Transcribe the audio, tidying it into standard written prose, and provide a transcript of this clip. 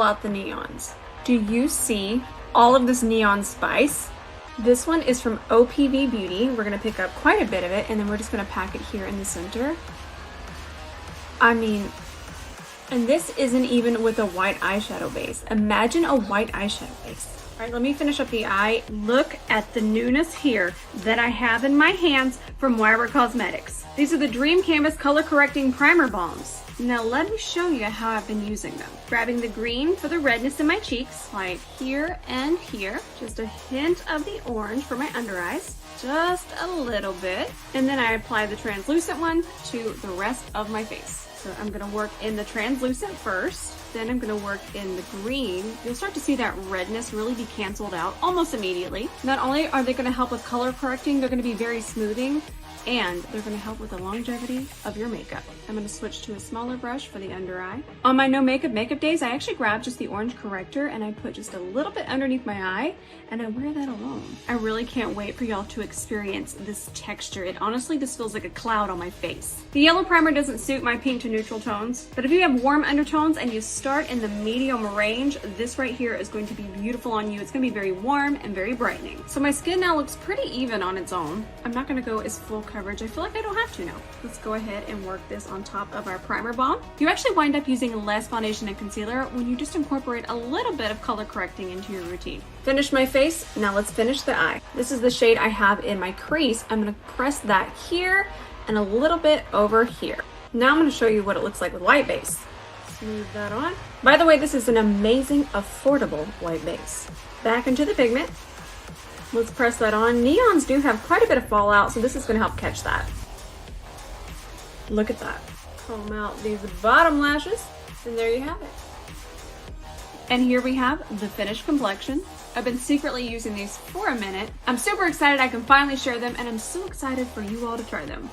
out the neons. Do you see all of this neon spice? This one is from OPV Beauty. We're gonna pick up quite a bit of it, and then we're just gonna pack it here in the center. I mean, and this isn't even with a white eyeshadow base. Imagine a white eyeshadow base. All right, let me finish up the eye. Look at the newness here that I have in my hands from Wyra Cosmetics. These are the Dream Canvas Color Correcting Primer Balms. Now let me show you how I've been using them. Grabbing the green for the redness in my cheeks, like here and here. Just a hint of the orange for my under eyes. Just a little bit. And then I apply the translucent one to the rest of my face. So I'm gonna work in the translucent first. Then I'm gonna work in the green. You'll start to see that redness really be canceled out almost immediately. Not only are they gonna help with color correcting, they're gonna be very smoothing, and they're gonna help with the longevity of your makeup. I'm gonna switch to a smaller brush for the under eye. On my no makeup days, I actually grab just the orange corrector and I put just a little bit underneath my eye and I wear that alone. I really can't wait for y'all to experience this texture. It honestly, this feels like a cloud on my face. The yellow primer doesn't suit my pink to neutral tones, but if you have warm undertones and you start in the medium range, this right here is going to be beautiful on you. It's gonna be very warm and very brightening. So my skin now looks pretty even on its own. I'm not gonna go as full coverage. I feel like I don't have to now. Let's go ahead and work this on top of our primer balm. You actually wind up using less foundation and concealer when you just incorporate a little bit of color correcting into your routine. Finish my face, now let's finish the eye. This is the shade I have in my crease. I'm gonna press that here and a little bit over here. Now I'm gonna show you what it looks like with white base. Smooth that on. By the way, this is an amazing, affordable white base. Back into the pigment. Let's press that on. Neons do have quite a bit of fallout, so this is gonna help catch that. Look at that. Comb out these bottom lashes, and there you have it. And here we have the finished complexion. I've been secretly using these for a minute. I'm super excited I can finally share them, and I'm so excited for you all to try them.